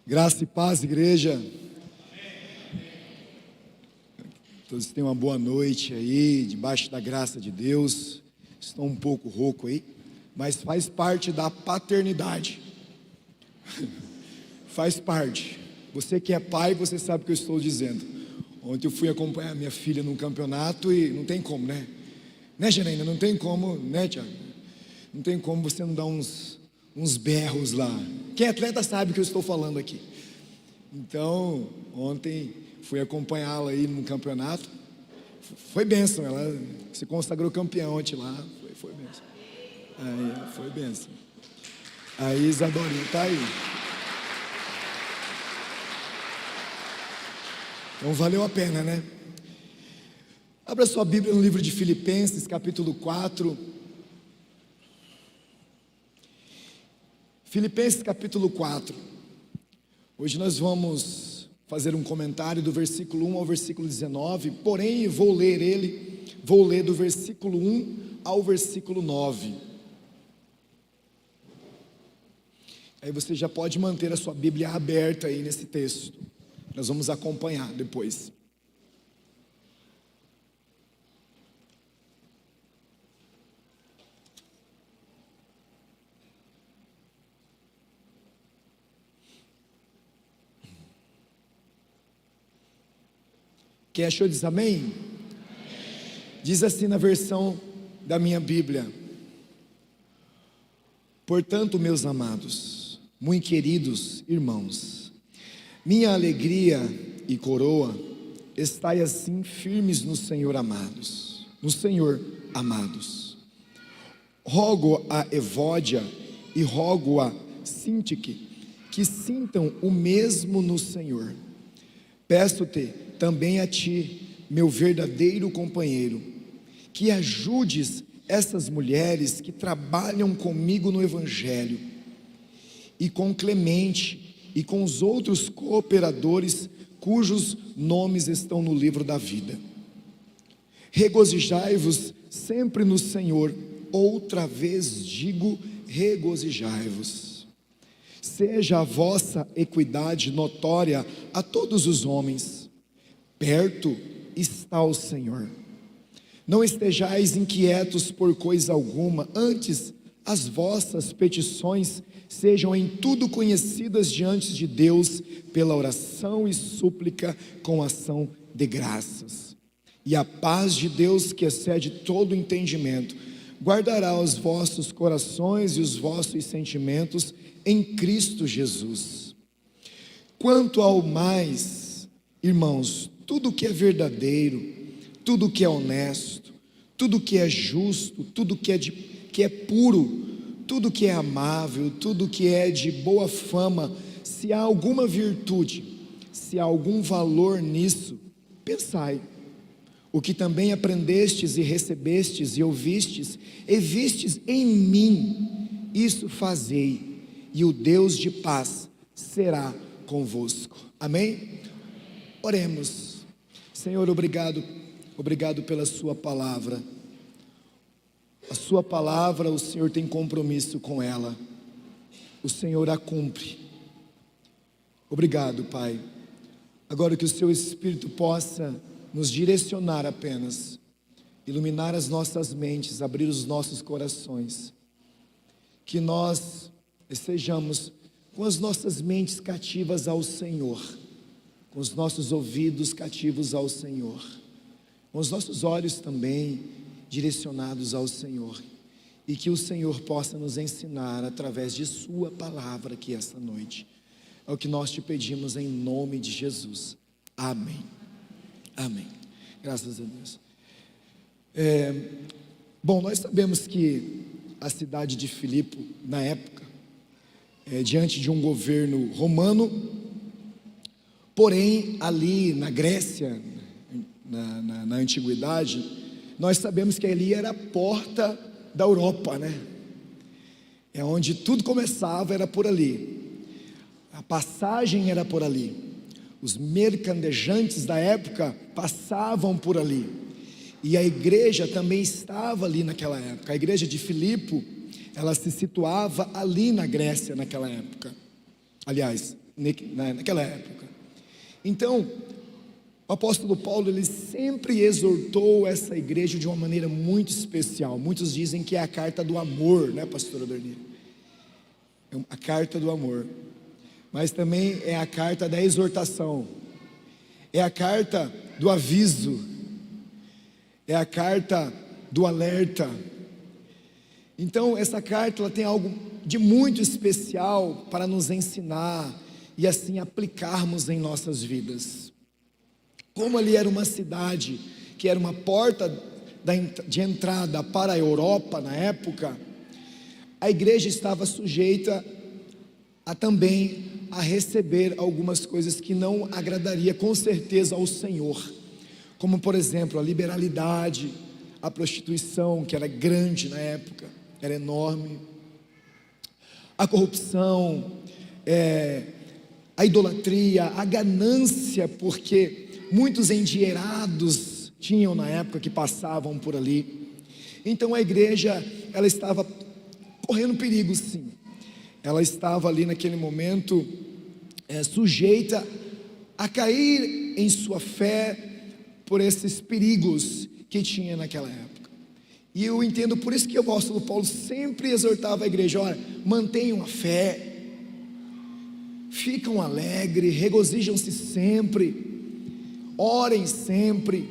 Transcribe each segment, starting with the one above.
Graça e paz, igreja. Todos tenham uma boa noite aí, debaixo da graça de Deus. Estou um pouco rouco aí, mas faz parte da paternidade. Faz parte. Você que é pai, você sabe o que eu estou dizendo. Ontem eu fui acompanhar minha filha num campeonato e não tem como, né? Né, Janaína? Não tem como, né, Tiago? Não tem como você não dar uns berros lá. Quem é atleta sabe o que eu estou falando aqui. Então, ontem fui acompanhá-la aí no campeonato. Foi bênção, ela se consagrou campeã ontem lá. Foi bênção. Aí, foi bênção. A Isadorinha está aí. Então valeu a pena, né? Abra sua Bíblia no livro de Filipenses, capítulo 4. Filipenses, capítulo 4. Hoje nós vamos fazer um comentário do versículo 1 ao versículo 19, porém vou ler do versículo 1 ao versículo 9. Aí você já pode manter a sua Bíblia aberta aí nesse texto. Nós vamos acompanhar depois. Quem achou diz amém? Amém? Diz assim na versão da minha Bíblia: portanto, meus amados, muito queridos irmãos, minha alegria e coroa, estai assim firmes no Senhor, amados. No Senhor, amados. Rogo a Evódia e rogo a Sintique que sintam o mesmo no Senhor. Peço-te também a ti, meu verdadeiro companheiro, que ajudes essas mulheres que trabalham comigo no Evangelho, e com Clemente e com os outros cooperadores cujos nomes estão no livro da vida. Regozijai-vos sempre no Senhor. Outra vez digo, regozijai-vos. Seja a vossa equidade notória a todos os homens. Perto está o Senhor. Não estejais inquietos por coisa alguma, antes as vossas petições sejam em tudo conhecidas diante de Deus, pela oração e súplica com ação de graças. E a paz de Deus, que excede todo entendimento, guardará os vossos corações e os vossos sentimentos em Cristo Jesus. Quanto ao mais, irmãos, tudo que é verdadeiro, tudo que é honesto, tudo que é justo, tudo que é puro, tudo que é amável, tudo que é de boa fama, se há alguma virtude, se há algum valor nisso, pensai. O que também aprendestes e recebestes e ouvistes e vistes em mim, isso fazei, e o Deus de paz será convosco. Amém? Oremos. Senhor, obrigado pela sua palavra. A sua palavra, o Senhor tem compromisso com ela, o Senhor a cumpre. Obrigado, Pai. Agora que o seu Espírito possa nos direcionar apenas, iluminar as nossas mentes, abrir os nossos corações, que nós estejamos com as nossas mentes cativas ao Senhor, com os nossos ouvidos cativos ao Senhor, com os nossos olhos também direcionados ao Senhor, e que o Senhor possa nos ensinar através de sua palavra aqui esta noite. É o que nós te pedimos em nome de Jesus. Amém. Amém. Graças a Deus. Bom, nós sabemos que a cidade de Filipe, na época, diante de um governo romano, porém ali na Grécia, na antiguidade, nós sabemos que ali era a porta da Europa, né? É onde tudo começava, era por ali. A passagem era por ali. Os mercadejantes da época passavam por ali. E a igreja também estava ali naquela época. A igreja de Filipe, ela se situava ali na Grécia naquela época. Aliás, naquela época. Então, o apóstolo Paulo, ele sempre exortou essa igreja de uma maneira muito especial. Muitos dizem que é a carta do amor, né, pastora Dorni? É a carta do amor, mas também é a carta da exortação, é a carta do aviso, é a carta do alerta. Então essa carta, ela tem algo de muito especial para nos ensinar e assim aplicarmos em nossas vidas. Como ali era uma cidade que era uma porta de entrada para a Europa na época, a igreja estava sujeita também a receber algumas coisas que não agradaria com certeza ao Senhor, como por exemplo a liberalidade, a prostituição, que era grande na época, era enorme, a corrupção, a idolatria, a ganância, porque muitos endinheirados tinham na época que passavam por ali. Então a igreja, ela estava correndo perigo, sim. Ela estava ali naquele momento sujeita a cair em sua fé por esses perigos que tinha naquela época. E eu entendo, por isso que o apóstolo Paulo sempre exortava a igreja: olha, mantenham a fé, ficam alegres, regozijam-se sempre, orem sempre,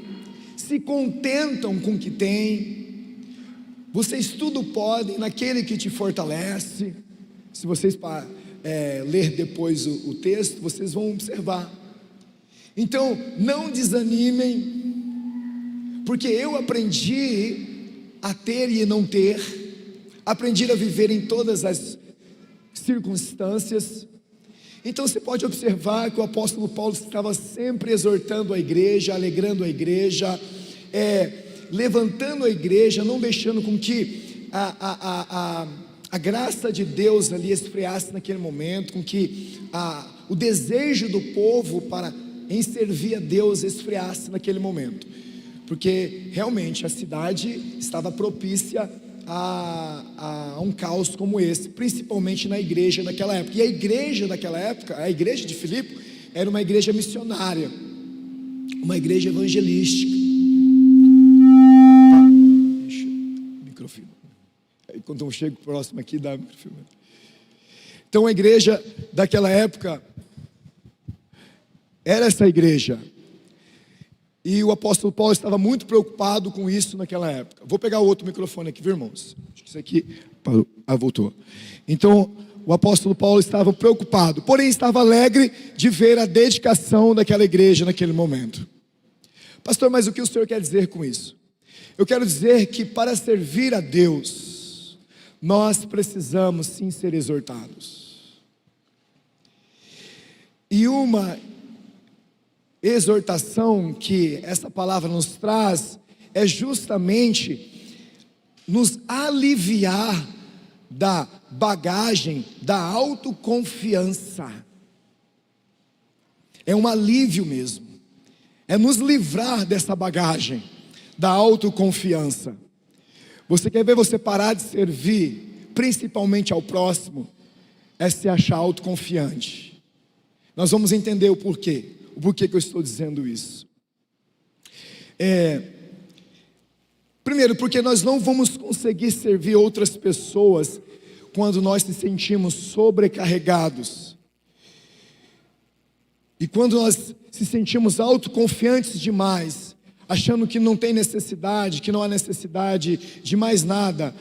se contentam com o que têm. Vocês tudo podem naquele que te fortalece. Se vocês ler depois o texto, vocês vão observar. Então não desanimem, porque eu aprendi a ter e não ter, aprendi a viver em todas as circunstâncias. Então você pode observar que o apóstolo Paulo estava sempre exortando a igreja, alegrando a igreja, levantando a igreja, não deixando com que a graça de Deus ali esfriasse naquele momento, com que o desejo do povo em servir a Deus esfriasse naquele momento, porque realmente a cidade estava propícia a um caos como esse, principalmente na igreja daquela época. E a igreja daquela época, a igreja de Filipe, era uma igreja missionária, uma igreja evangelística. Microfone. Aí quando eu chego próximo aqui, dá microfone. Então a igreja daquela época era essa igreja. E o apóstolo Paulo estava muito preocupado com isso naquela época. Vou pegar o outro microfone aqui, viu, irmãos? Acho que isso aqui parou. Voltou. Então o apóstolo Paulo estava preocupado, porém estava alegre de ver a dedicação daquela igreja naquele momento. Pastor, mas o que o senhor quer dizer com isso? Eu quero dizer que para servir a Deus, nós precisamos sim ser exortados. E uma exortação que essa palavra nos traz é justamente nos aliviar da bagagem da autoconfiança. É um alívio mesmo, é nos livrar dessa bagagem da autoconfiança. Você quer ver você parar de servir, principalmente ao próximo, é se achar autoconfiante. Nós vamos entender o porquê que eu estou dizendo isso. Primeiro, porque nós não vamos conseguir servir outras pessoas quando nós nos sentimos sobrecarregados. E quando nós se sentimos autoconfiantes demais, achando que não tem necessidade, que não há necessidade de mais nada,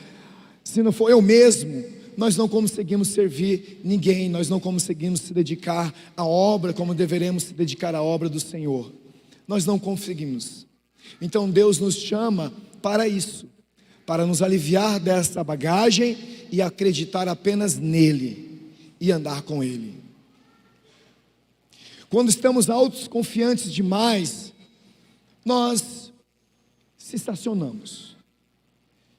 se não for eu mesmo, nós não conseguimos servir ninguém, nós não conseguimos se dedicar à obra como deveremos se dedicar à obra do Senhor. Nós não conseguimos. Então Deus nos chama para isso, para nos aliviar dessa bagagem e acreditar apenas nele e andar com ele. Quando estamos autoconfiantes demais, nós se estacionamos,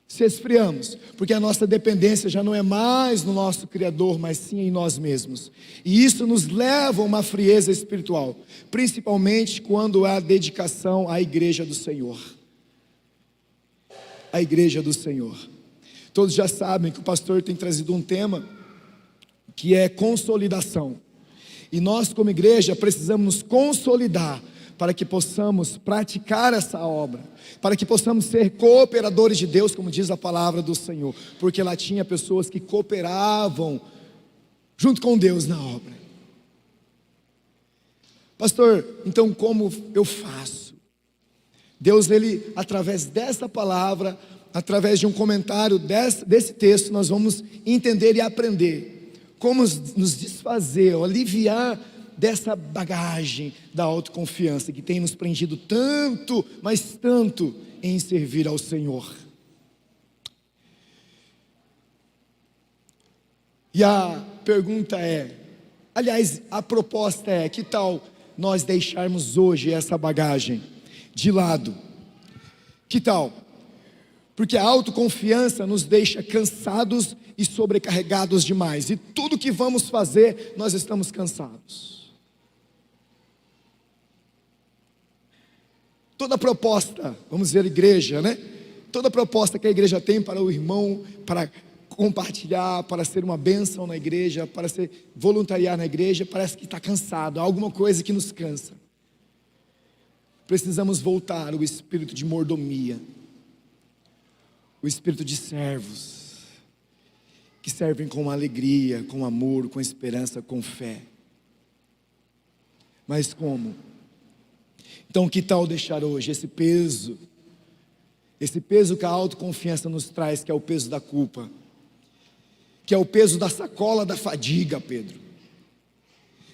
se esfriamos, porque a nossa dependência já não é mais no nosso Criador, mas sim em nós mesmos. E isso nos leva a uma frieza espiritual, principalmente quando há dedicação à igreja do Senhor. A igreja do Senhor. Todos já sabem que o pastor tem trazido um tema que é consolidação. E nós, como igreja, precisamos nos consolidar para que possamos praticar essa obra, para que possamos ser cooperadores de Deus, como diz a palavra do Senhor, porque lá tinha pessoas que cooperavam junto com Deus na obra. Pastor, então como eu faço? Deus, Ele, através dessa palavra, através de um comentário desse texto, nós vamos entender e aprender como nos desfazer, aliviar dessa bagagem da autoconfiança que tem nos prendido tanto, mas tanto em servir ao Senhor. E a pergunta é, aliás, a proposta é, que tal nós deixarmos hoje essa bagagem de lado? Que tal? Porque a autoconfiança nos deixa cansados e sobrecarregados demais, e tudo que vamos fazer, nós estamos cansados. Toda proposta, vamos dizer igreja, né? Toda proposta que a igreja tem para o irmão, para compartilhar, para ser uma bênção na igreja, para ser voluntariar na igreja, parece que está cansado, há alguma coisa que nos cansa. Precisamos voltar ao espírito de mordomia, o espírito de servos, que servem com alegria, com amor, com esperança, com fé. Mas como? Então que tal deixar hoje esse peso que a autoconfiança nos traz, que é o peso da culpa, que é o peso da sacola da fadiga, Pedro,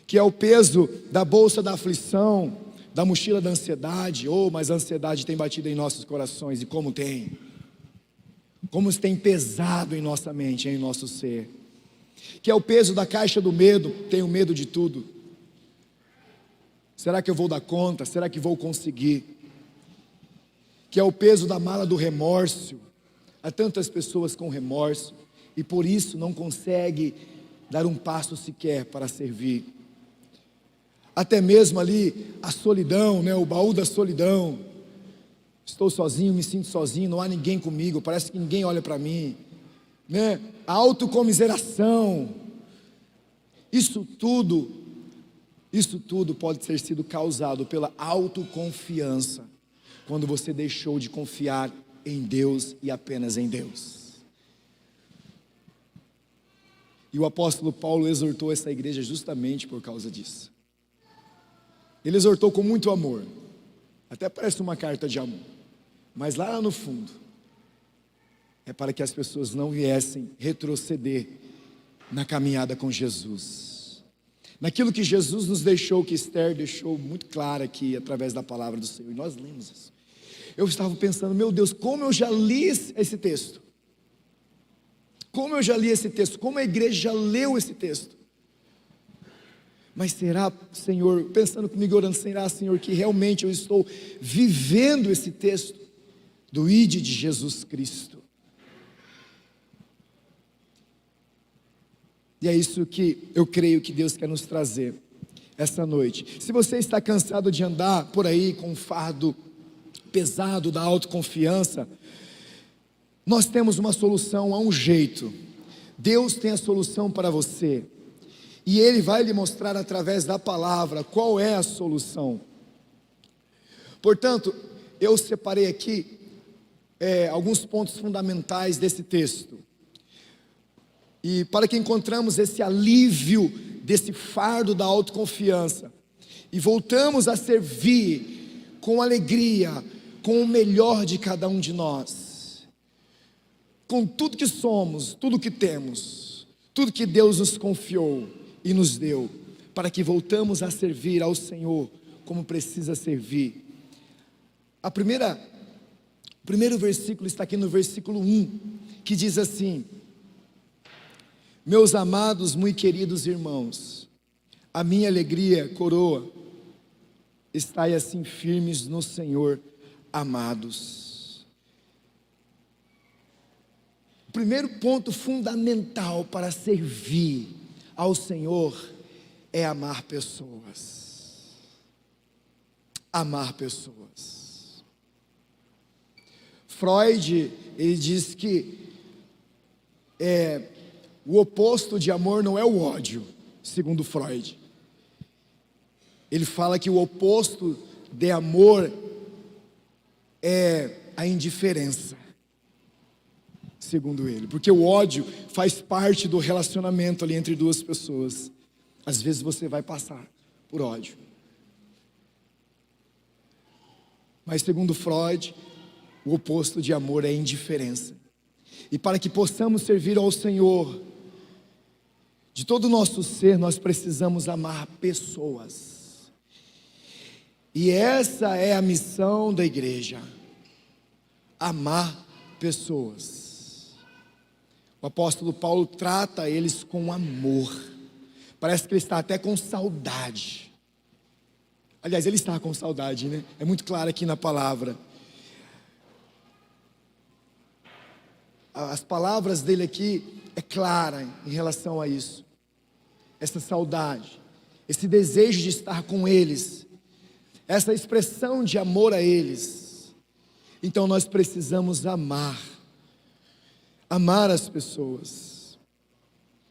que é o peso da bolsa da aflição, da mochila da ansiedade. Mas a ansiedade tem batido em nossos corações, e como tem pesado em nossa mente, em nosso ser, que é o peso da caixa do medo. Tenho medo de tudo. Será que eu vou dar conta? Será que vou conseguir? Que é o peso da mala do remorso. Há tantas pessoas com remorso e por isso não consegue dar um passo sequer para servir. Até mesmo ali a solidão, né? O baú da solidão. Estou sozinho, me sinto sozinho, não há ninguém comigo, parece que ninguém olha para mim, né? A autocomiseração. Isso tudo pode ter sido causado pela autoconfiança, quando você deixou de confiar em Deus e apenas em Deus. E o apóstolo Paulo exortou essa igreja justamente por causa disso. Ele exortou com muito amor, até parece uma carta de amor, mas lá no fundo é para que as pessoas não viessem retroceder na caminhada com Jesus, naquilo que Jesus nos deixou, que Esther deixou muito claro aqui através da palavra do Senhor, e nós lemos isso. Eu estava pensando, meu Deus, como eu já li esse texto, como a igreja já leu esse texto. Mas será, Senhor, pensando comigo, orando, será, Senhor, que realmente eu estou vivendo esse texto do Ide de Jesus Cristo? E é isso que eu creio que Deus quer nos trazer essa noite. Se você está cansado de andar por aí com um fardo pesado da autoconfiança, nós temos uma solução, há um jeito. Deus tem a solução para você, e Ele vai lhe mostrar através da palavra qual é a solução. Portanto, eu separei aqui alguns pontos fundamentais desse texto, e para que encontramos esse alívio desse fardo da autoconfiança, e voltamos a servir com alegria, com o melhor de cada um de nós, com tudo que somos, tudo que temos, tudo que Deus nos confiou e nos deu, para que voltamos a servir ao Senhor como precisa servir. O primeiro versículo está aqui no versículo 1, que diz assim: meus amados, muito queridos irmãos, a minha alegria, coroa, estai assim firmes no Senhor, amados. O primeiro ponto fundamental para servir ao Senhor é amar pessoas. Amar pessoas. Freud, ele diz que o oposto de amor não é o ódio, segundo Freud. Ele fala que o oposto de amor é a indiferença, segundo ele, porque o ódio faz parte do relacionamento ali entre duas pessoas. Às vezes você vai passar por ódio, mas segundo Freud, o oposto de amor é indiferença. E para que possamos servir ao Senhor de todo o nosso ser, nós precisamos amar pessoas. E essa é a missão da igreja: amar pessoas. O apóstolo Paulo trata eles com amor. Parece que ele está até com saudade. Aliás, ele está com saudade, né? É muito claro aqui na palavra. As palavras dele aqui é clara em relação a isso. Essa saudade, esse desejo de estar com eles, essa expressão de amor a eles. Então nós precisamos amar as pessoas.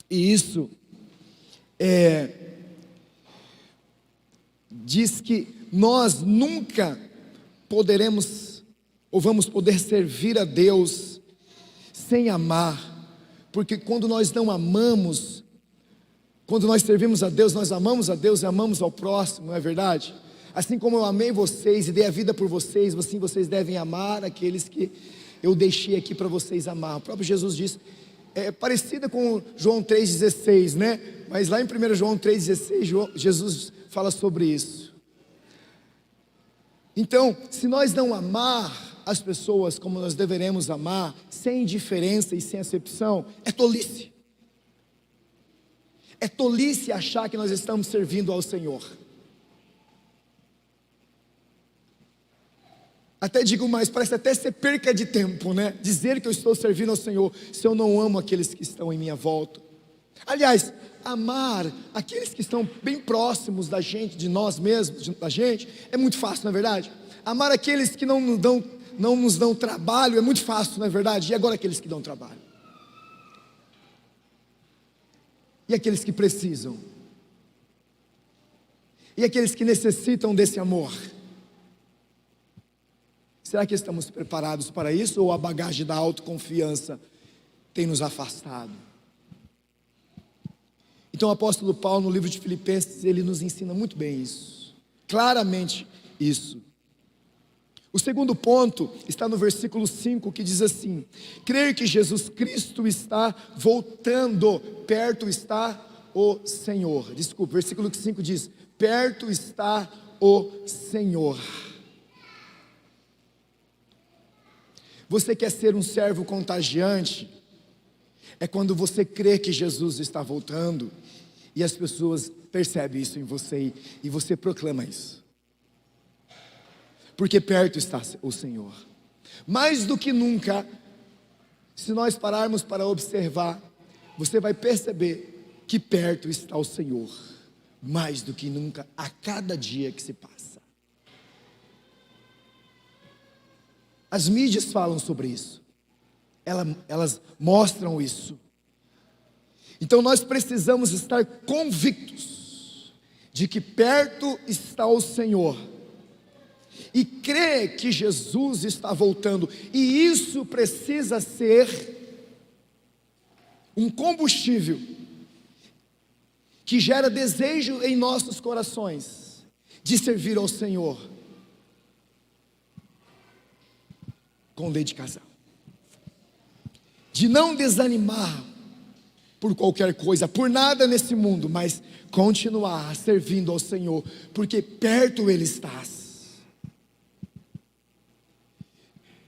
E isso diz que nós nunca poderemos ou vamos poder servir a Deus sem amar, porque quando nós não amamos, quando nós servimos a Deus, nós amamos a Deus e amamos ao próximo, não é verdade? Assim como eu amei vocês e dei a vida por vocês, assim vocês devem amar aqueles que eu deixei aqui para vocês amar. O próprio Jesus diz, é parecida com João 3,16, né? Mas lá em 1 João 3,16, Jesus fala sobre isso. Então, se nós não amar as pessoas como nós deveremos amar, sem indiferença e sem acepção, é tolice. É tolice achar que nós estamos servindo ao Senhor. Até digo mais, parece até ser perca de tempo, né? Dizer que eu estou servindo ao Senhor, se eu não amo aqueles que estão em minha volta. Aliás, amar aqueles que estão bem próximos da gente, de nós mesmos, da gente, é muito fácil, não é verdade? Amar aqueles que não nos dão trabalho é muito fácil, não é verdade? E agora aqueles que dão trabalho? E aqueles que precisam? E aqueles que necessitam desse amor? Será que estamos preparados para isso? Ou a bagagem da autoconfiança tem nos afastado? Então o apóstolo Paulo, no livro de Filipenses, ele nos ensina muito bem isso, claramente isso. O segundo ponto está no versículo 5, que diz assim: crer que Jesus Cristo está voltando, perto está o Senhor. Desculpa, versículo 5 diz: perto está o Senhor. Você quer ser um servo contagiante? É quando você crê que Jesus está voltando e as pessoas percebem isso em você e você proclama isso. Porque perto está o Senhor. Mais do que nunca, se nós pararmos para observar, você vai perceber que perto está o Senhor. Mais do que nunca, a cada dia que se passa. As mídias falam sobre isso, elas mostram isso. Então nós precisamos estar convictos de que perto está o Senhor, e crer que Jesus está voltando, e isso precisa ser um combustível, que gera desejo em nossos corações, de servir ao Senhor, com dedicação, de não desanimar por qualquer coisa, por nada nesse mundo, mas continuar servindo ao Senhor, porque perto Ele está.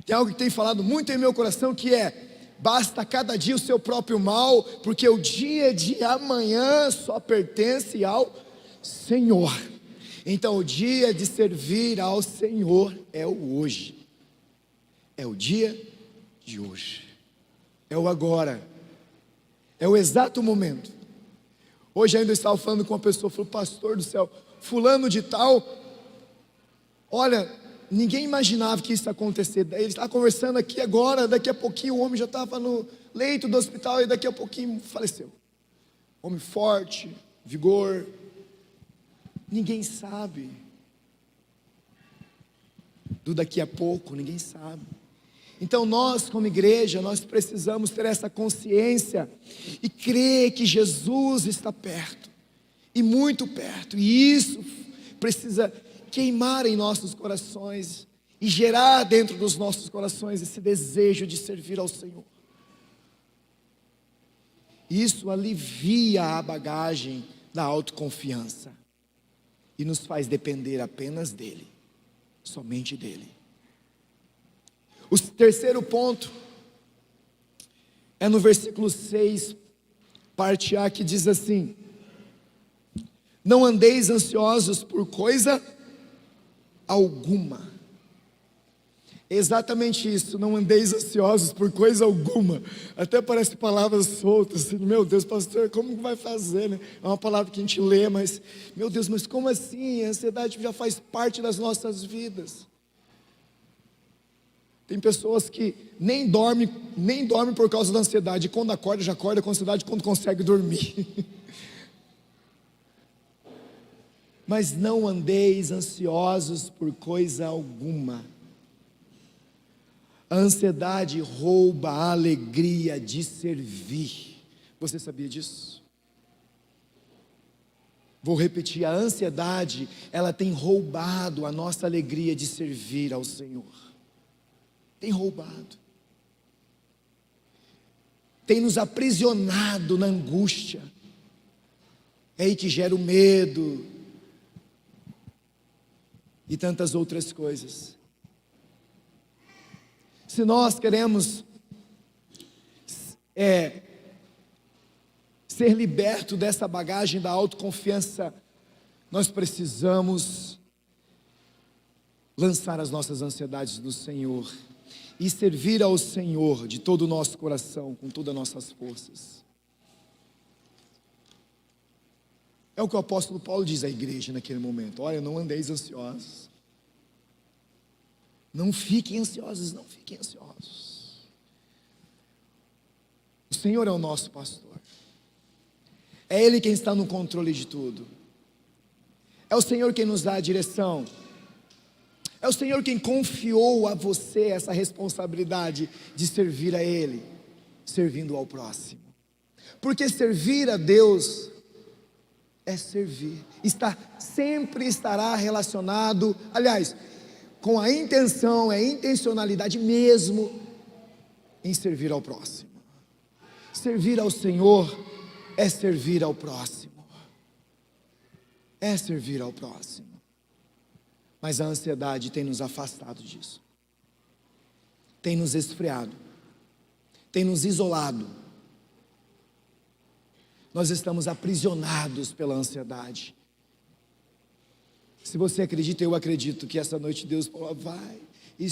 Tem algo que tem falado muito em meu coração, que é: basta cada dia o seu próprio mal, porque o dia de amanhã só pertence ao Senhor. Então o dia de servir ao Senhor é o hoje. É o dia de hoje, é o agora, é o exato momento. Hoje ainda eu estava falando com uma pessoa, falou: pastor do céu, fulano de tal, olha, ninguém imaginava que isso ia acontecer. Ele estava conversando aqui agora, daqui a pouquinho o homem já estava no leito do hospital e daqui a pouquinho faleceu. Homem forte, vigor. Ninguém sabe. Do daqui a pouco, ninguém sabe. Então nós, como igreja, nós precisamos ter essa consciência e crer que Jesus está perto, e muito perto, e isso precisa queimar em nossos corações e gerar dentro dos nossos corações esse desejo de servir ao Senhor. Isso alivia a bagagem da autoconfiança e nos faz depender apenas dEle, somente dEle. O terceiro ponto é no versículo 6, parte A, que diz assim: não andeis ansiosos por coisa alguma. Exatamente isso, não andeis ansiosos por coisa alguma. Até parece palavras soltas, assim, meu Deus, pastor, como vai fazer, né? É uma palavra que a gente lê, mas, meu Deus, mas como assim? A ansiedade já faz parte das nossas vidas. Tem pessoas que nem dormem por causa da ansiedade, e quando acorda, já acorda com ansiedade quando consegue dormir. Mas não andeis ansiosos por coisa alguma. A ansiedade rouba a alegria de servir. Você sabia disso? Vou repetir, a ansiedade, ela tem roubado a nossa alegria de servir ao Senhor. Tem roubado. Tem nos aprisionado na angústia. É aí que gera o medo e tantas outras coisas. Se nós queremos ser libertos dessa bagagem da autoconfiança, nós precisamos lançar as nossas ansiedades no Senhor e servir ao Senhor de todo o nosso coração, com todas as nossas forças. É o que o apóstolo Paulo diz à igreja naquele momento: olha, não andeis ansiosos. Não fiquem ansiosos, não fiquem ansiosos. O Senhor é o nosso pastor. É Ele quem está no controle de tudo. É o Senhor quem nos dá a direção. É o Senhor quem confiou a você essa responsabilidade de servir a Ele, servindo ao próximo. Porque servir a Deus é servir. Sempre estará relacionado, aliás, com a intenção, intencionalidade mesmo em servir ao próximo. Servir ao Senhor é servir ao próximo. É servir ao próximo. Mas a ansiedade tem nos afastado disso. Tem nos esfriado. Tem nos isolado. Nós estamos aprisionados pela ansiedade. Se você acredita, eu acredito que essa noite Deus falou: vai e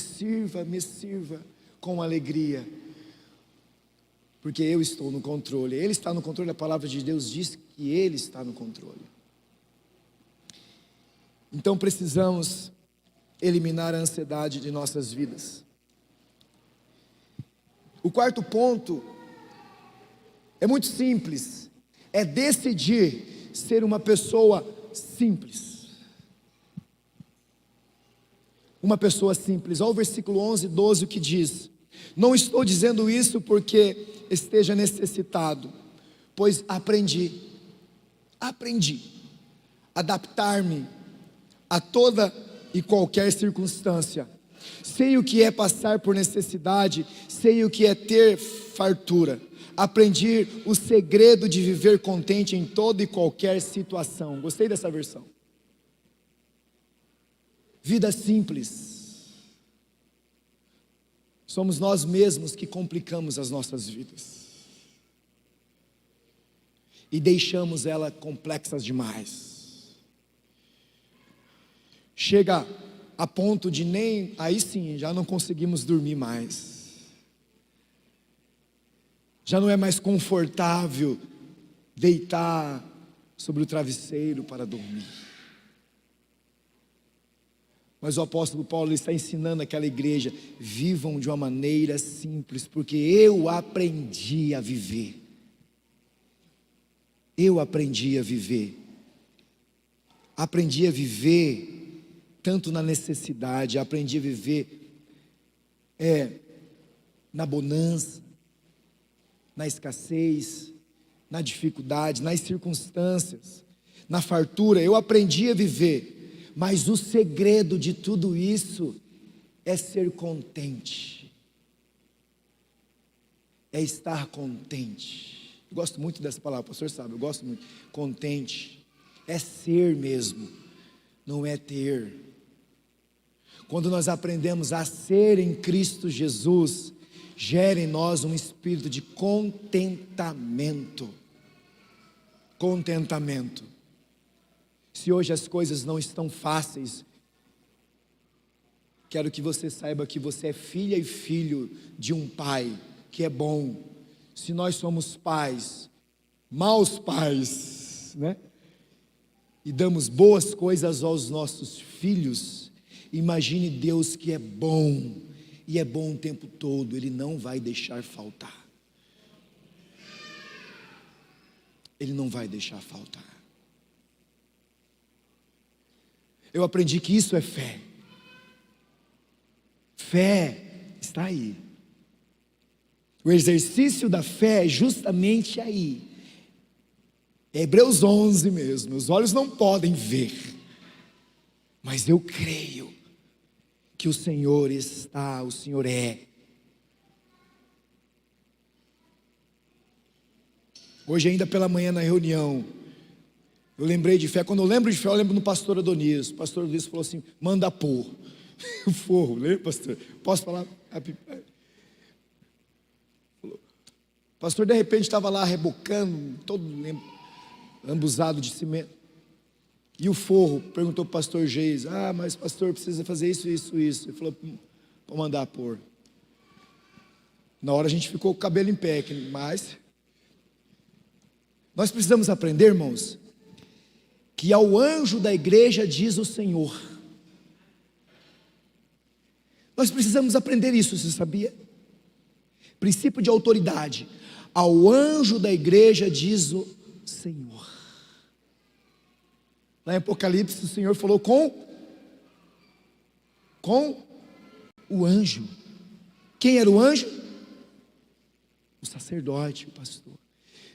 me sirva com alegria, porque eu estou no controle. Ele está no controle, a palavra de Deus diz que Ele está no controle. Então precisamos eliminar a ansiedade de nossas vidas. O quarto ponto é muito simples, é decidir ser uma pessoa simples. Uma pessoa simples. Olha o versículo 11, 12, o que diz: não estou dizendo isso porque esteja necessitado, pois aprendi a adaptar-me a toda e qualquer circunstância. Sei o que é passar por necessidade, sei o que é ter fartura. Aprendi o segredo de viver contente em toda e qualquer situação. Gostei dessa versão. Vida simples. Somos nós mesmos que complicamos as nossas vidas e deixamos elas complexas demais. Chega a ponto de aí sim, já não conseguimos dormir mais. Já não é mais confortável deitar sobre o travesseiro para dormir. Mas o apóstolo Paulo está ensinando aquela igreja: vivam de uma maneira simples, porque eu aprendi a viver. Eu aprendi a viver aprendi a viver tanto na necessidade, aprendi a viver na bonança, na escassez, na dificuldade, nas circunstâncias, na fartura. Eu aprendi a viver, mas o segredo de tudo isso é ser contente, é estar contente. Eu gosto muito dessa palavra, o pastor sabe, eu gosto muito. Contente é ser mesmo, não é ter. Quando nós aprendemos a ser em Cristo Jesus, gera em nós um espírito de contentamento. Contentamento. Se hoje as coisas não estão fáceis, quero que você saiba que você é filha e filho de um pai que é bom. Se nós somos pais, maus pais, né? E damos boas coisas aos nossos filhos, imagine Deus que é bom, e é bom o tempo todo, Ele não vai deixar faltar. Ele não vai deixar faltar. Eu aprendi que isso é fé. Fé está aí. O exercício da fé é justamente aí. É Hebreus 11 mesmo. Meus olhos não podem ver, mas eu creio que o Senhor está, o Senhor é. Hoje ainda pela manhã na reunião, eu lembrei de fé. Quando eu lembro de fé, eu lembro do pastor Adonias. O pastor Adonias falou assim: manda pôr o forro, lembra, pastor? Posso falar? O pastor de repente estava lá rebocando, todo lambuzado de cimento. E o forro perguntou para o pastor Geis: mas pastor, precisa fazer isso. Ele falou: para mandar pôr. Na hora a gente ficou com o cabelo em pé, mas nós precisamos aprender, irmãos, que ao anjo da igreja diz o Senhor. Nós precisamos aprender isso, você sabia? Princípio de autoridade. Ao anjo da igreja diz o Senhor. Lá em Apocalipse o Senhor falou com o anjo. Quem era o anjo? O sacerdote, o pastor.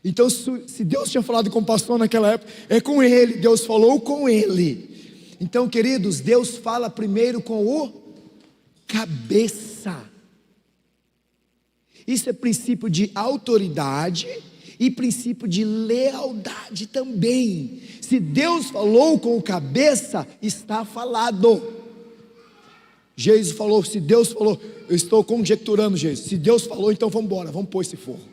Então, se Deus tinha falado com o pastor naquela época, é com ele. Deus falou com ele. Então, queridos, Deus fala primeiro com o cabeça. Isso é princípio de autoridade e princípio de lealdade também. Se Deus falou com o cabeça, está falado. Jesus falou: se Deus falou, eu estou conjecturando, Jesus, se Deus falou, então vamos embora, vamos pôr esse forro.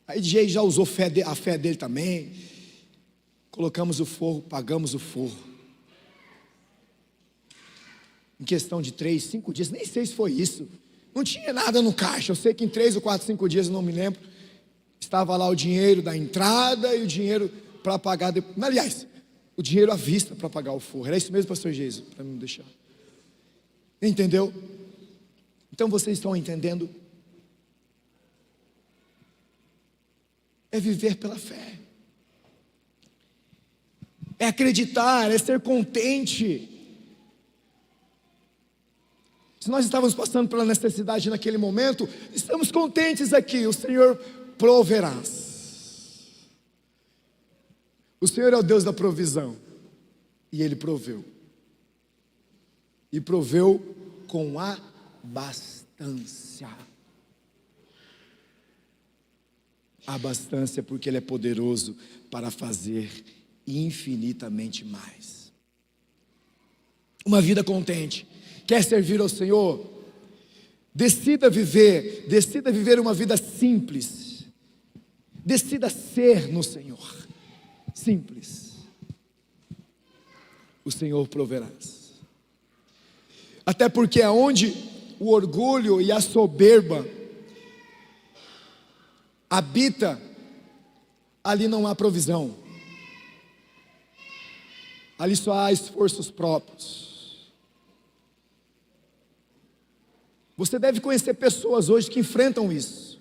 Aí Jesus já usou a fé dele também. Colocamos o forro, pagamos o forro. Em questão de 3, 5 dias, nem sei se foi isso. Não tinha nada no caixa. Eu sei que em 3 ou 4, 5 dias, eu não me lembro, estava lá o dinheiro da entrada e o dinheiro para pagar depois. Aliás, o dinheiro à vista para pagar o forro. Era isso mesmo, pastor Jesus, para não deixar. Entendeu? Então vocês estão entendendo? É viver pela fé. É acreditar, é ser contente. Se nós estávamos passando pela necessidade naquele momento, estamos contentes aqui, o Senhor proverá. O Senhor é o Deus da provisão, e Ele proveu. E proveu com abastância. Abastância porque Ele é poderoso para fazer infinitamente mais. Uma vida contente. Quer servir ao Senhor? Decida viver uma vida simples. Decida ser no Senhor. Simples. O Senhor proverá. Até porque aonde o orgulho e a soberba habita, ali não há provisão. Ali só há esforços próprios. Você deve conhecer pessoas hoje que enfrentam isso.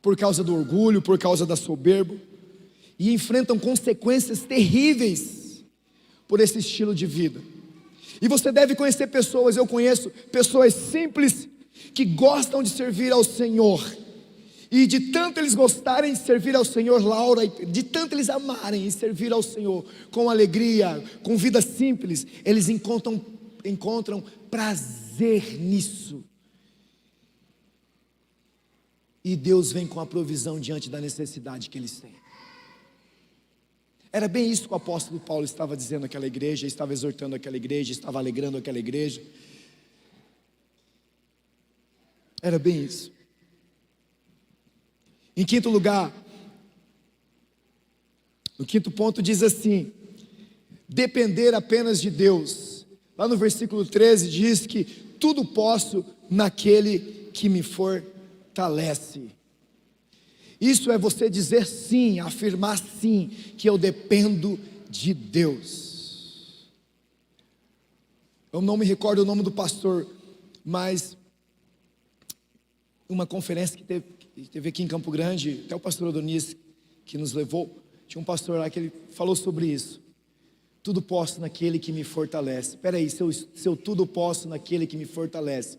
Por causa do orgulho, por causa da soberba. e enfrentam consequências terríveis por esse estilo de vida. E você deve conhecer pessoas, eu conheço pessoas simples que gostam de servir ao Senhor. E de tanto eles gostarem de servir ao Senhor, Laura, de tanto eles amarem e servir ao Senhor com alegria, com vida simples, eles encontram prazer nisso. E Deus vem com a provisão diante da necessidade que eles têm. Era bem isso que o apóstolo Paulo estava dizendo àquela igreja, estava exortando aquela igreja, estava alegrando aquela igreja. Era bem isso. Em quinto lugar, no quinto ponto diz assim: depender apenas de Deus. Lá no versículo 13 diz que tudo posso naquele que me fortalece. Isso é você dizer sim, afirmar sim, que eu dependo de Deus. Eu não me recordo o nome do pastor, mas uma conferência que teve aqui em Campo Grande, até o pastor Adonis que nos levou, tinha um pastor lá que ele falou sobre isso. Tudo posso naquele que me fortalece. Espera aí, se eu tudo posso naquele que me fortalece,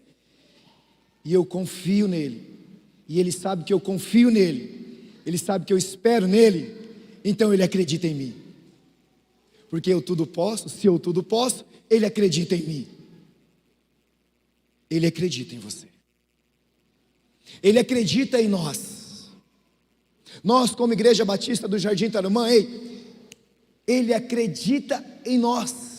e eu confio nele, e ele sabe que eu confio nele, ele sabe que eu espero nele, então ele acredita em mim, porque eu tudo posso. Se eu tudo posso, ele acredita em mim, ele acredita em você, ele acredita em nós. Nós, como Igreja Batista do Jardim Tarumã, ele acredita em nós.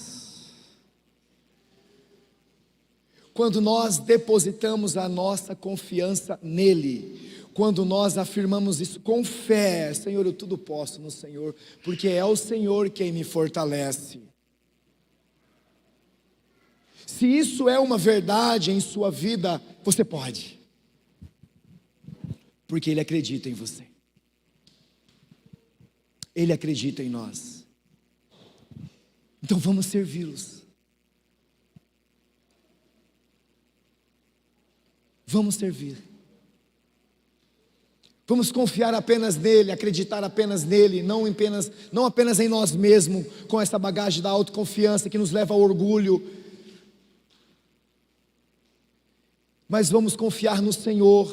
Quando nós depositamos a nossa confiança nele, quando nós afirmamos isso com fé: Senhor, eu tudo posso no Senhor, porque é o Senhor quem me fortalece. Se isso é uma verdade em sua vida, você pode, porque ele acredita em você, ele acredita em nós. Então vamos servi-los. Vamos servir. Vamos confiar apenas nele, acreditar apenas nele, não apenas em nós mesmos, com essa bagagem da autoconfiança que nos leva ao orgulho. Mas vamos confiar no Senhor,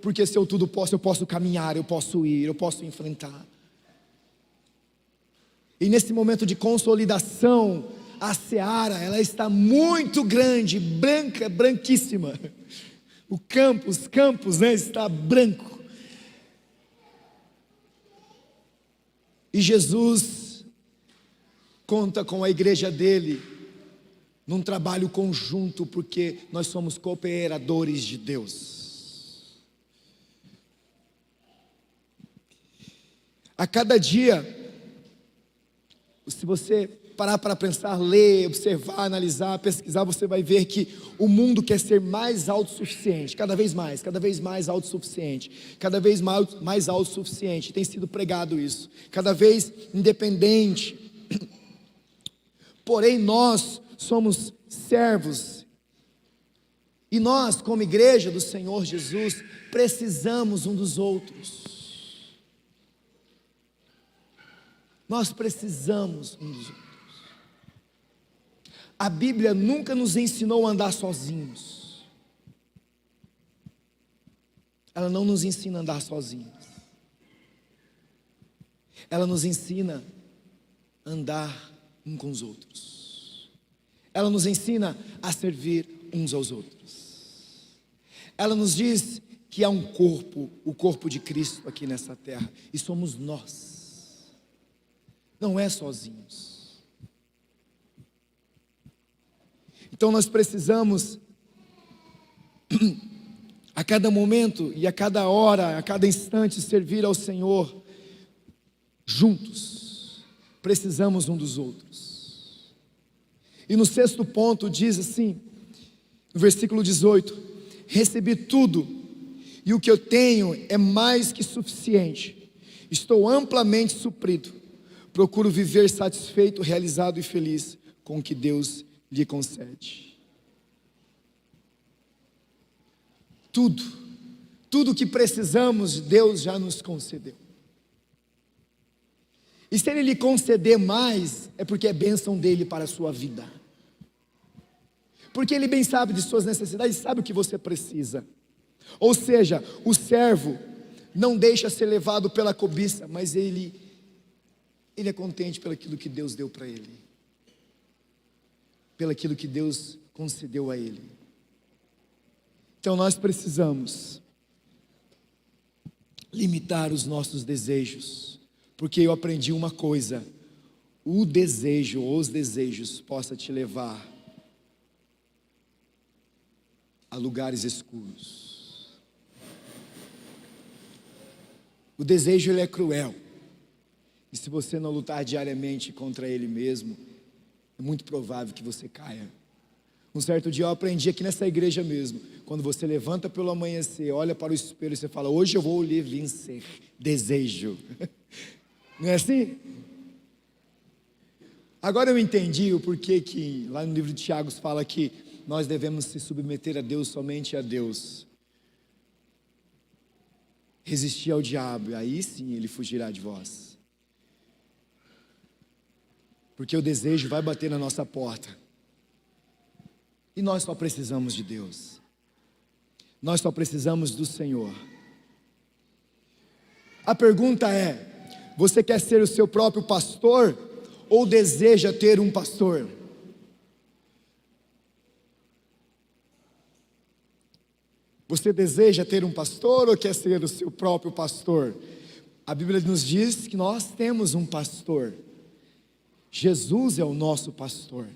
porque se eu tudo posso, eu posso caminhar, eu posso ir, eu posso enfrentar. E nesse momento de consolidação, a seara, ela está muito grande, branca, branquíssima. Os campos, está branco. E Jesus conta com a igreja dele, num trabalho conjunto, porque nós somos cooperadores de Deus. A cada dia, se você parar para pensar, ler, observar, analisar, pesquisar, você vai ver que o mundo quer ser mais autossuficiente, cada vez mais autossuficiente, cada vez mais autossuficiente, tem sido pregado isso, cada vez independente. Porém nós somos servos, e nós, como igreja do Senhor Jesus, precisamos um dos outros. Nós precisamos um dos outros. A Bíblia nunca nos ensinou a andar sozinhos. Ela não nos ensina a andar sozinhos. Ela nos ensina a andar um com os outros. Ela nos ensina a servir uns aos outros. Ela nos diz que há um corpo, o corpo de Cristo aqui nessa terra, e somos nós. Não é sozinhos. Então nós precisamos, a cada momento e a cada hora, a cada instante, servir ao Senhor juntos. Precisamos um dos outros. E no sexto ponto diz assim, no versículo 18: recebi tudo, e o que eu tenho é mais que suficiente. Estou amplamente suprido. Procuro viver satisfeito, realizado e feliz com o que Deus lhe concede. Tudo que precisamos, Deus já nos concedeu. E se Ele lhe conceder mais, é porque é bênção dEle para a sua vida. Porque Ele bem sabe de suas necessidades, sabe o que você precisa. Ou seja, o servo não deixa ser levado pela cobiça, mas ele é contente pelo aquilo que Deus deu para ele, pelo aquilo que Deus concedeu a ele. Então nós precisamos limitar os nossos desejos, porque eu aprendi uma coisa: o desejo ou os desejos possa te levar a lugares escuros. O desejo, ele é cruel, e se você não lutar diariamente contra ele mesmo, é muito provável que você caia. Um certo dia eu aprendi aqui nessa igreja mesmo, quando você levanta pelo amanhecer, olha para o espelho e você fala: hoje eu vou lhe vencer. Desejo. Não é assim? Agora eu entendi o porquê que lá no livro de Tiago fala que nós devemos se submeter a Deus, somente a Deus. Resistir ao diabo, e aí sim ele fugirá de vós. Porque o desejo vai bater na nossa porta. E nós só precisamos de Deus. Nós só precisamos do Senhor. A pergunta é: você quer ser o seu próprio pastor ou deseja ter um pastor? Você deseja ter um pastor ou quer ser o seu próprio pastor? A Bíblia nos diz que nós temos um pastor. Jesus é o nosso pastor.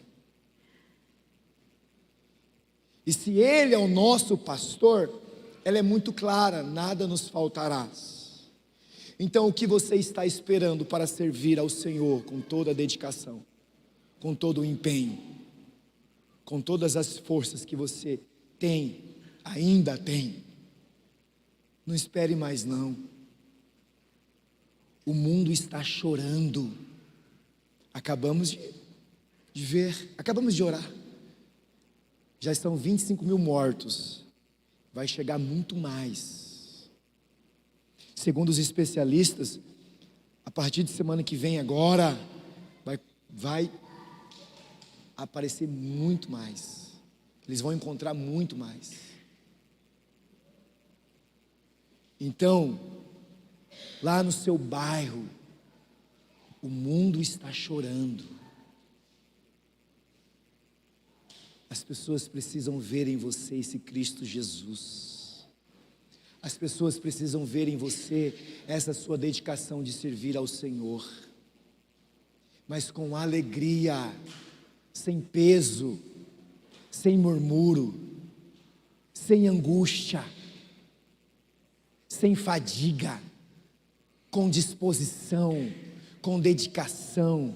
E se Ele é o nosso pastor, ela é muito clara: nada nos faltará. Então o que você está esperando para servir ao Senhor com toda a dedicação, com todo o empenho, com todas as forças que você tem, ainda tem? Não espere mais não. O mundo está chorando. Acabamos de ver, acabamos de orar. Já estão 25 mil mortos. Vai chegar muito mais. Segundo os especialistas, a partir de semana que vem agora, vai aparecer muito mais. Eles vão encontrar muito mais. Então, lá no seu bairro, o mundo está chorando. As pessoas precisam ver em você esse Cristo Jesus. As pessoas precisam ver em você essa sua dedicação de servir ao Senhor, mas com alegria, sem peso, sem murmúrio, sem angústia, sem fadiga, com disposição, com dedicação.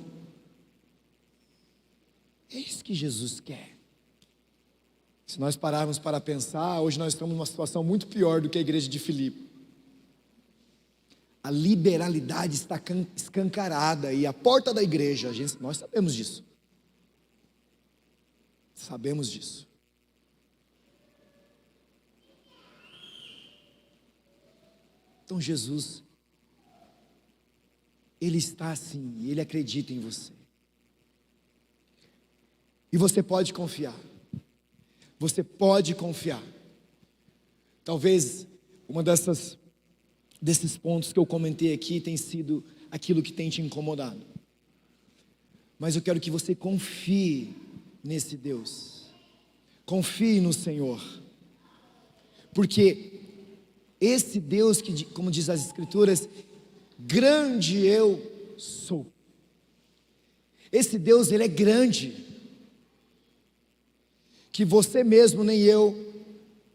É isso que Jesus quer. Se nós pararmos para pensar, hoje nós estamos numa situação muito pior do que a igreja de Filipe. A liberalidade está escancarada e a porta da igreja, nós sabemos disso. Sabemos disso. Então Jesus, Ele está assim, Ele acredita em você. E você pode confiar. Você pode confiar. Talvez uma desses pontos que eu comentei aqui tem sido aquilo que tem te incomodado. Mas eu quero que você confie nesse Deus. Confie no Senhor. Porque esse Deus que, como diz as Escrituras, grande eu sou. Esse Deus, Ele é grande, que você mesmo nem eu,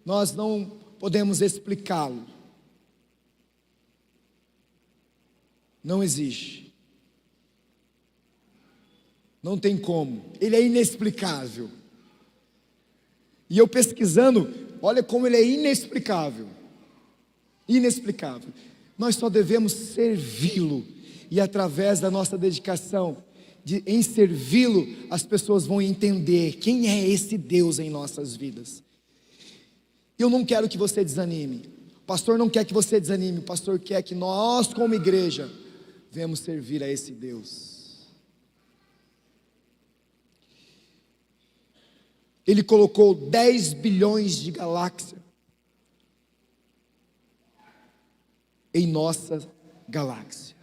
nós não podemos explicá-lo. Não existe. Não tem como. Ele é inexplicável. E eu pesquisando, olha como Ele é inexplicável. Inexplicável. Nós só devemos servi-lo, e através da nossa dedicação em servi-lo, as pessoas vão entender quem é esse Deus em nossas vidas. Eu não quero que você desanime. O pastor não quer que você desanime. O pastor quer que nós, como igreja, venhamos servir a esse Deus. Ele colocou 10 bilhões de galáxias em nossa galáxia.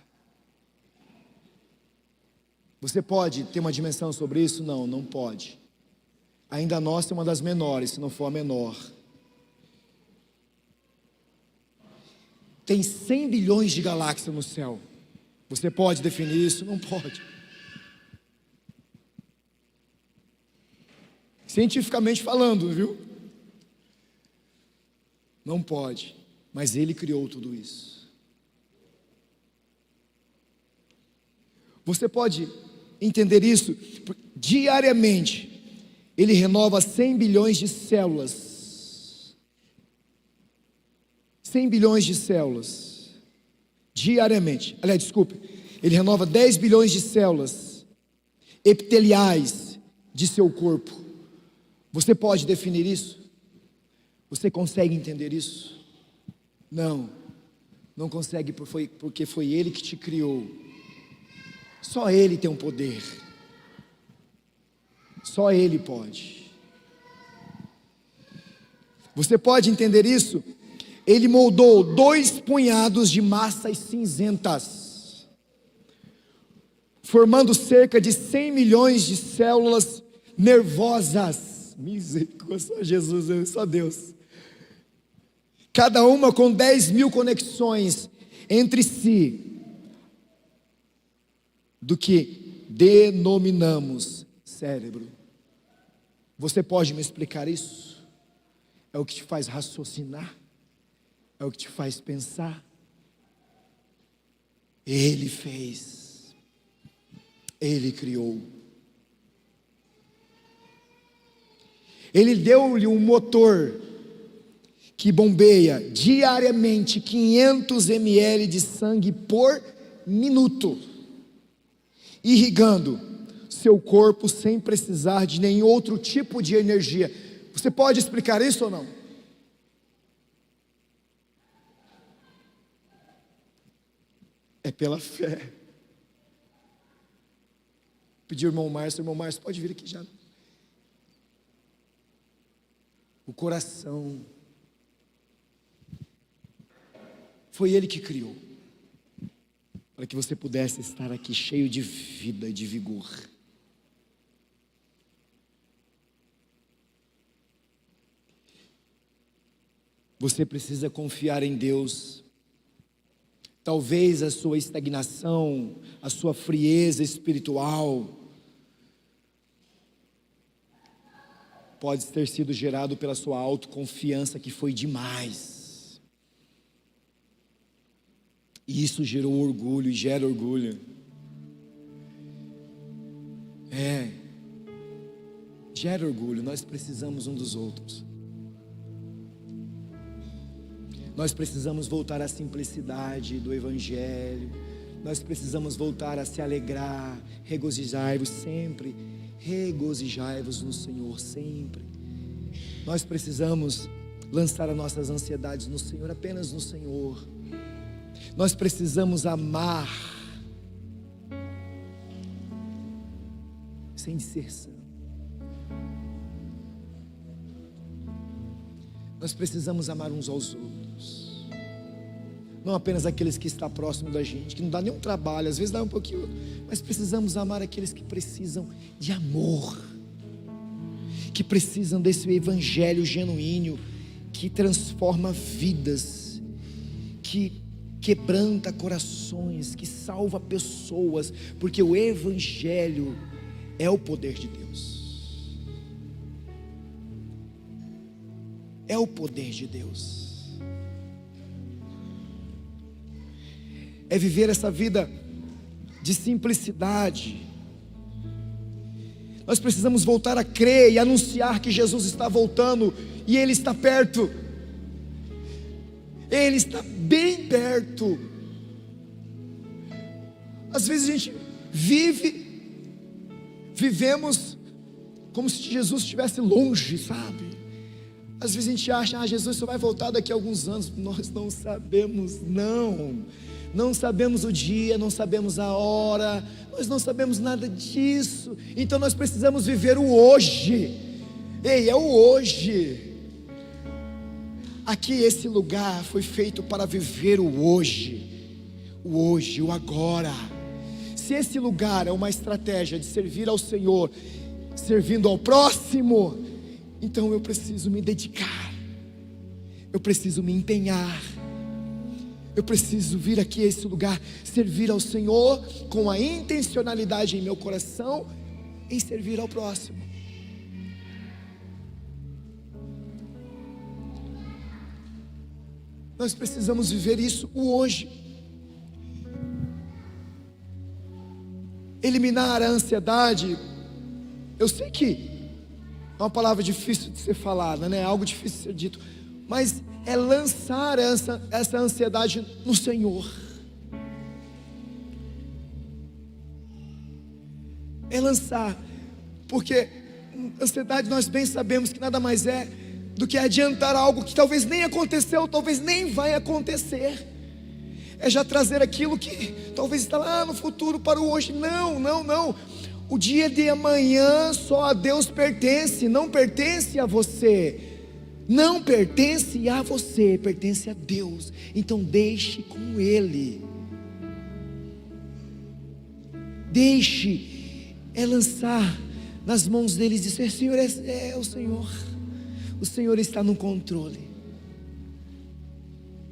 Você pode ter uma dimensão sobre isso? Não, não pode. Ainda a nossa é uma das menores, se não for a menor. Tem 100 bilhões de galáxias no céu. Você pode definir isso? Não pode. Cientificamente falando, viu? Não pode. Mas Ele criou tudo isso. Você pode entender isso? Diariamente, Ele renova 100 bilhões de células. 100 bilhões de células. Diariamente. Aliás, desculpe. Ele renova 10 bilhões de células epiteliais de seu corpo. Você pode definir isso? Você consegue entender isso? Não. Não consegue porque foi Ele que te criou. Só Ele tem um poder. Só Ele pode. Você pode entender isso? Ele moldou 2 punhados de massas cinzentas, formando cerca de 100 milhões de células nervosas. Misericórdia, só Jesus, só Deus. Cada uma com 10 mil conexões entre si, do que denominamos cérebro. Você pode me explicar isso? É o que te faz raciocinar? É o que te faz pensar? Ele fez. Ele criou. Ele deu-lhe um motor que bombeia diariamente 500 ml de sangue por minuto, irrigando seu corpo sem precisar de nenhum outro tipo de energia. Você pode explicar isso ou não? É pela fé. Pedi ao irmão Márcio pode vir aqui já. O coração. Foi Ele que criou, para que você pudesse estar aqui cheio de vida e de vigor. Você precisa confiar em Deus. Talvez a sua estagnação, a sua frieza espiritual, pode ter sido gerado pela sua autoconfiança, que foi demais. E isso gerou orgulho e gera orgulho. Gera orgulho. Nós precisamos um dos outros. Nós precisamos voltar à simplicidade do Evangelho. Nós precisamos voltar a se alegrar. Regozijai-vos sempre. Regozijai-vos no Senhor sempre. Nós precisamos lançar as nossas ansiedades no Senhor, apenas no Senhor. Nós precisamos amar sem disserção. Nós precisamos amar uns aos outros, não apenas aqueles que estão próximos da gente, que não dá nenhum trabalho, às vezes dá um pouquinho, mas precisamos amar aqueles que precisam de amor, que precisam desse evangelho genuíno, que transforma vidas, que quebranta corações, que salva pessoas, porque o evangelho é o poder de Deus. É o poder de Deus. É viver essa vida de simplicidade. Nós precisamos voltar a crer e anunciar que Jesus está voltando e Ele está perto. Ele está bem perto. Às vezes a gente vivemos como se Jesus estivesse longe, sabe? Às vezes a gente acha, Jesus só vai voltar daqui a alguns anos. Nós não sabemos, não. não sabemos o dia, não sabemos a hora, nós não sabemos nada disso. Então nós precisamos viver o hoje. Ei, é o hoje. Aqui esse lugar foi feito para viver o hoje, o agora. Se esse lugar é uma estratégia de servir ao Senhor, servindo ao próximo, então eu preciso me dedicar, eu preciso me empenhar, eu preciso vir aqui a esse lugar, servir ao Senhor com a intencionalidade em meu coração, em servir ao próximo. Nós precisamos viver isso o hoje. Eliminar a ansiedade, eu sei que é uma palavra difícil de ser falada, né? Algo difícil de ser dito, mas é lançar essa ansiedade no Senhor. É lançar, porque ansiedade nós bem sabemos que nada mais é do que adiantar algo que talvez nem aconteceu, talvez nem vai acontecer. É já trazer aquilo que talvez está lá no futuro para o hoje. Não. O dia de amanhã só a Deus pertence, não pertence a você. Não pertence a você, pertence a Deus. Então deixe com Ele. Deixe, lançar nas mãos dele e dizer: Senhor, é o Senhor. O Senhor está no controle.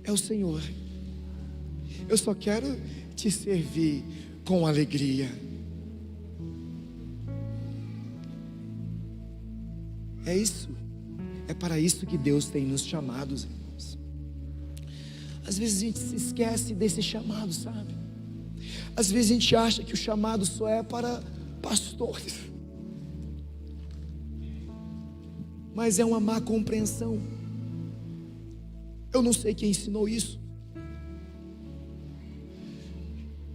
É o Senhor. Eu só quero te servir com alegria. É isso. É para isso que Deus tem nos chamados, irmãos. Às vezes a gente se esquece desse chamado, sabe? Às vezes a gente acha que o chamado só é para pastores. Mas é uma má compreensão. Eu não sei quem ensinou isso.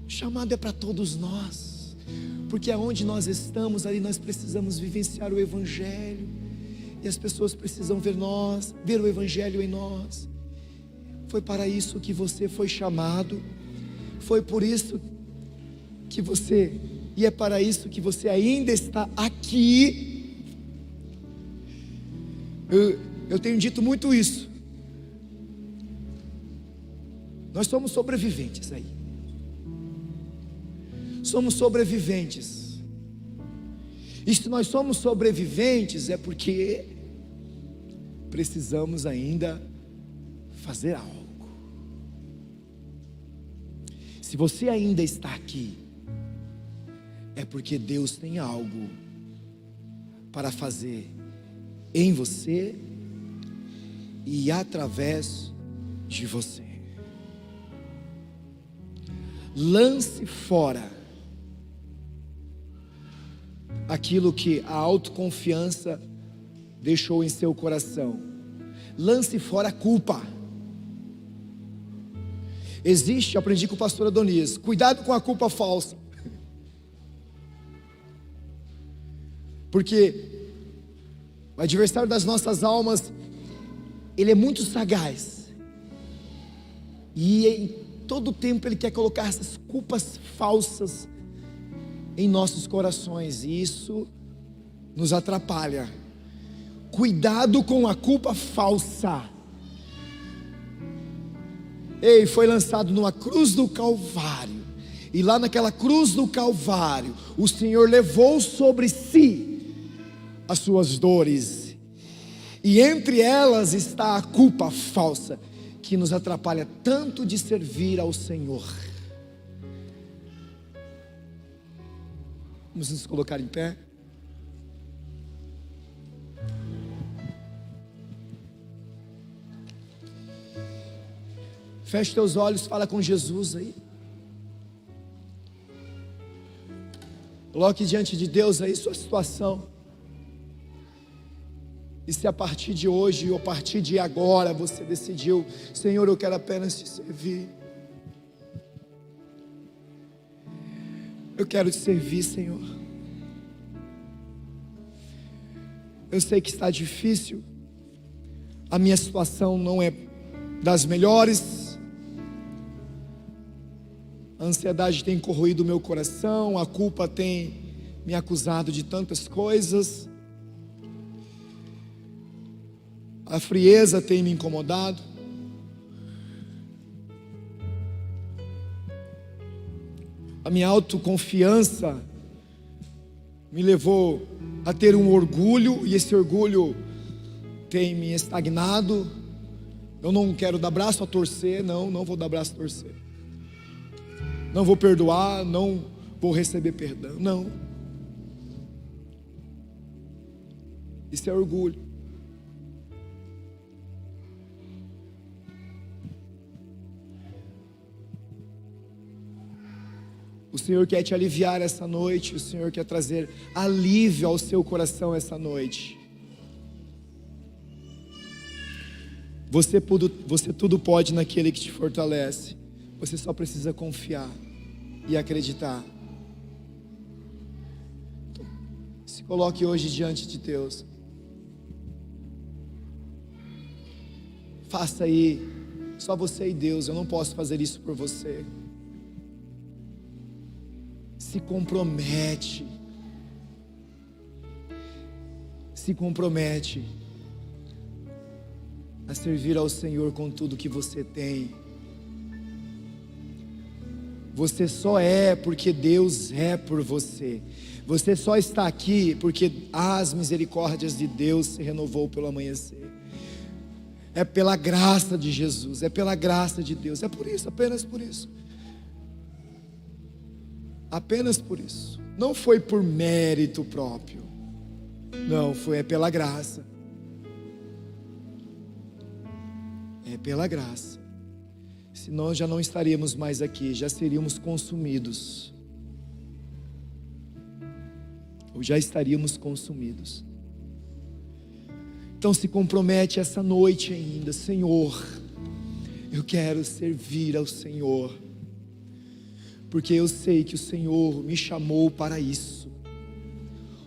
O chamado é para todos nós, porque aonde nós estamos, ali nós precisamos vivenciar o Evangelho, e as pessoas precisam ver o Evangelho em nós. Foi para isso que você foi chamado, foi por isso que você, e é para isso que você ainda está aqui. Eu tenho dito muito isso. Nós somos sobreviventes aí. Somos sobreviventes. E se nós somos sobreviventes é porque precisamos ainda fazer algo. Se você ainda está aqui, é porque Deus tem algo para fazer em você e através de você. Lance fora aquilo que a autoconfiança deixou em seu coração. Lance fora a culpa. Existe, aprendi com o pastor Adonias, cuidado com a culpa falsa. Porque o adversário das nossas almas, ele é muito sagaz. E em todo tempo ele quer colocar essas culpas falsas em nossos corações, e isso nos atrapalha. Cuidado com a culpa falsa. Ei, foi lançado numa cruz do Calvário, e lá naquela cruz do Calvário, o Senhor levou sobre si as suas dores, e entre elas está a culpa falsa, que nos atrapalha tanto de servir ao Senhor. Vamos nos colocar em pé. Feche teus olhos, fala com Jesus aí. Coloque diante de Deus aí sua situação. E se a partir de hoje ou a partir de agora você decidiu: Senhor, eu quero apenas te servir. Eu quero te servir, Senhor. Eu sei que está difícil. A minha situação não é das melhores. A ansiedade tem corroído o meu coração, a culpa tem me acusado de tantas coisas, a frieza tem me incomodado. A minha autoconfiança me levou a ter um orgulho, e esse orgulho tem me estagnado. Eu não quero dar braço a torcer, não vou dar braço a torcer. Não vou perdoar, não vou receber perdão, não. Isso é orgulho. O Senhor quer te aliviar essa noite, o Senhor quer trazer alívio ao seu coração essa noite. Você tudo pode naquele que te fortalece. Você só precisa confiar e acreditar. Então, se coloque hoje diante de Deus. Faça aí, só você e Deus. Eu não posso fazer isso por você. Se compromete. Se compromete a servir ao Senhor com tudo que você tem. Você só é porque Deus é por você. Você só está aqui porque as misericórdias de Deus se renovou pelo amanhecer. É pela graça de Jesus, é pela graça de Deus. É por isso, apenas por isso. Apenas por isso. Não foi por mérito próprio. Não, é pela graça. É pela graça. Senão já não estaríamos mais aqui, já seríamos consumidos. Ou já estaríamos consumidos. Então se compromete essa noite ainda. Senhor, eu quero servir ao Senhor, porque eu sei que o Senhor me chamou para isso.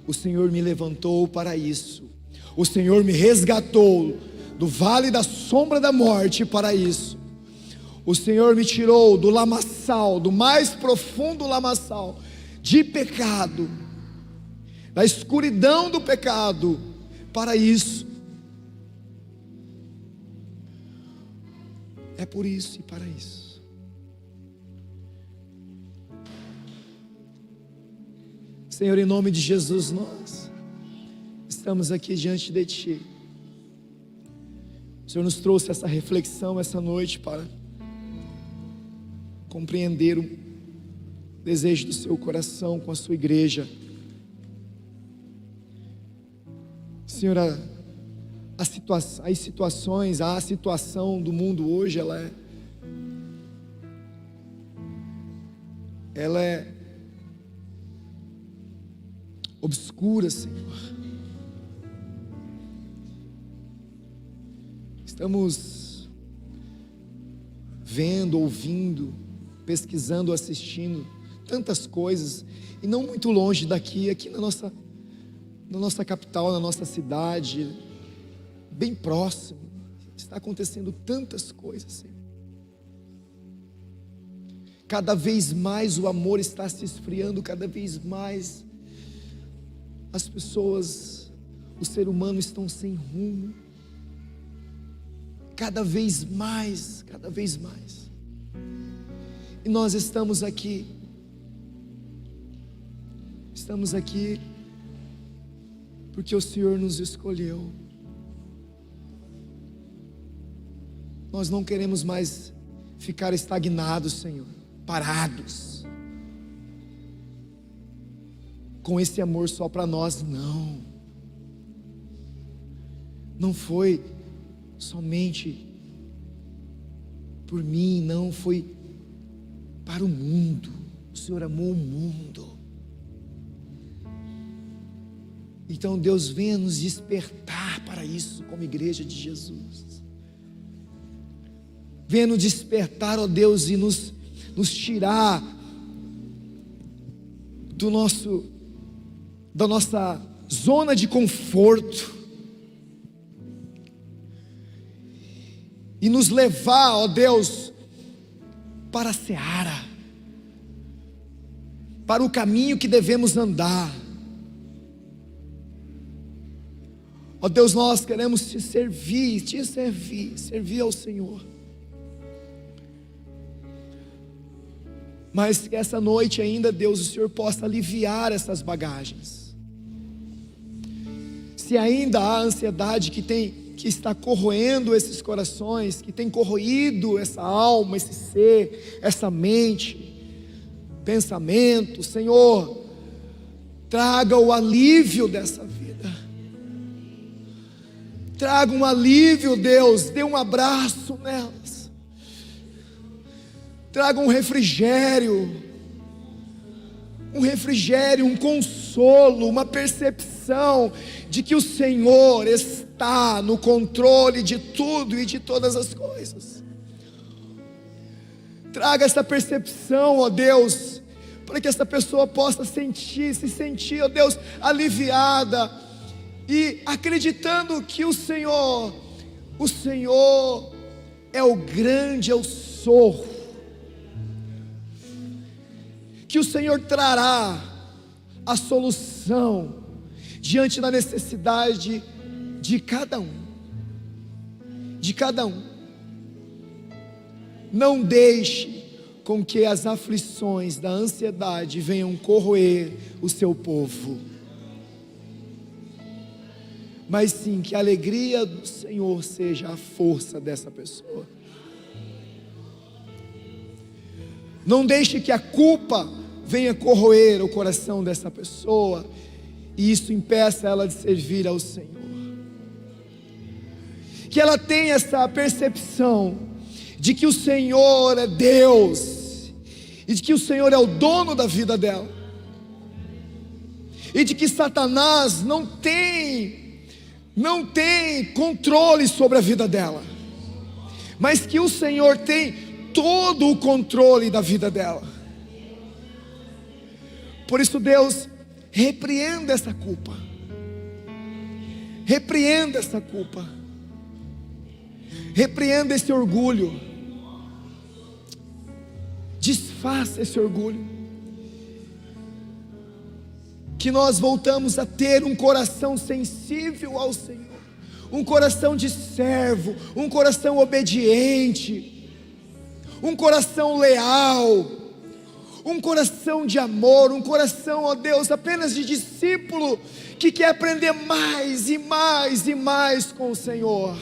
O Senhor me levantou para isso. O Senhor me resgatou do vale da sombra da morte para isso. O Senhor me tirou do lamaçal, do mais profundo lamaçal de pecado, da escuridão do pecado, para isso. É por isso e para isso. Senhor, em nome de Jesus, nós estamos aqui diante de Ti. O Senhor nos trouxe essa reflexão essa noite para compreender o desejo do seu coração com a sua igreja. Senhor, a situação do mundo hoje, ela é obscura, Senhor. Estamos vendo, ouvindo, pesquisando, assistindo tantas coisas, e não muito longe daqui, aqui na nossa capital, na nossa cidade, bem próximo, está acontecendo tantas coisas, Senhor. Cada vez mais o amor está se esfriando, cada vez mais as pessoas, o ser humano estão sem rumo, cada vez mais, e nós estamos aqui porque o Senhor nos escolheu. Nós não queremos mais ficar estagnados, Senhor, parados, com esse amor só para nós, não foi somente por mim, não foi para o mundo. O Senhor amou o mundo. Então Deus venha nos despertar para isso como igreja de Jesus. Venha nos despertar, ó Deus, e nos tirar da nossa zona de conforto e nos levar, ó Deus, para a seara, para o caminho que devemos andar. Ó Deus, nós queremos te servir ao Senhor. Mas que essa noite ainda, Deus, o Senhor possa aliviar essas bagagens. Se ainda há ansiedade que está corroendo esses corações, que tem corroído essa alma, esse ser, essa mente, pensamento, Senhor, traga o alívio dessa vida. Traga um alívio, Deus, dê um abraço nelas. Traga um refrigério, um consolo, uma percepção de que o Senhor está no controle de tudo e de todas as coisas. Traga essa percepção, ó Deus, para que essa pessoa possa se sentir, ó Deus, aliviada e acreditando que o Senhor é o grande eu sou. Que o Senhor trará a solução diante da necessidade de cada um. Não deixe com que as aflições da ansiedade venham corroer o seu povo, mas sim que a alegria do Senhor seja a força dessa pessoa. Não deixe que a culpa venha corroer o coração dessa pessoa e isso impeça ela de servir ao Senhor. Que ela tenha essa percepção de que o Senhor é Deus e de que o Senhor é o dono da vida dela, e de que Satanás não tem controle sobre a vida dela, mas que o Senhor tem todo o controle da vida dela. Por isso, Deus, repreenda essa culpa, repreenda esse orgulho, desfaça esse orgulho, que nós voltamos a ter um coração sensível ao Senhor, um coração de servo, um coração obediente, um coração leal, um coração de amor, um coração, ó Deus, apenas de discípulo, que quer aprender mais e mais e mais com o Senhor.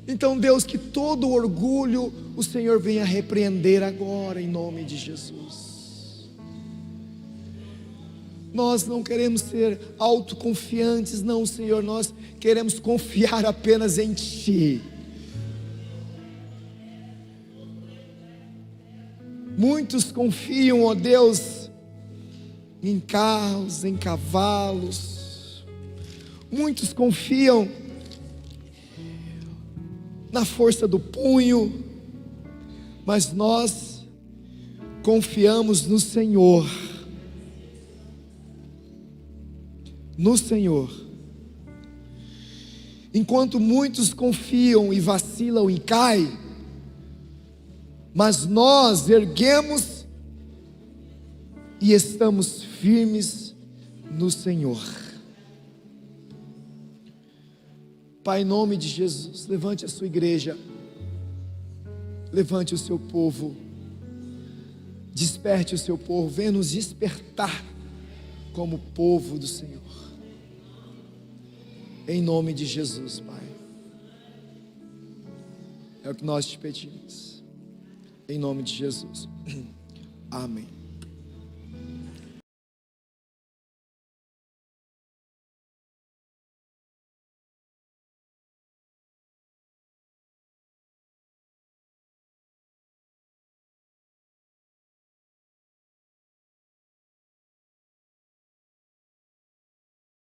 Então, Deus, que todo orgulho o Senhor venha repreender agora, em nome de Jesus. Nós não queremos ser autoconfiantes, não, Senhor, nós queremos confiar apenas em Ti. Muitos confiam, ó Deus, em carros, em cavalos. Muitos confiam na força do punho, mas nós confiamos no Senhor. No Senhor. Enquanto muitos confiam e vacilam e caem, mas nós erguemos e estamos firmes no Senhor. Pai, em nome de Jesus, levante a sua igreja, levante o seu povo, desperte o seu povo, venha nos despertar como povo do Senhor. Em nome de Jesus, Pai. É o que nós te pedimos. Em nome de Jesus. Amém.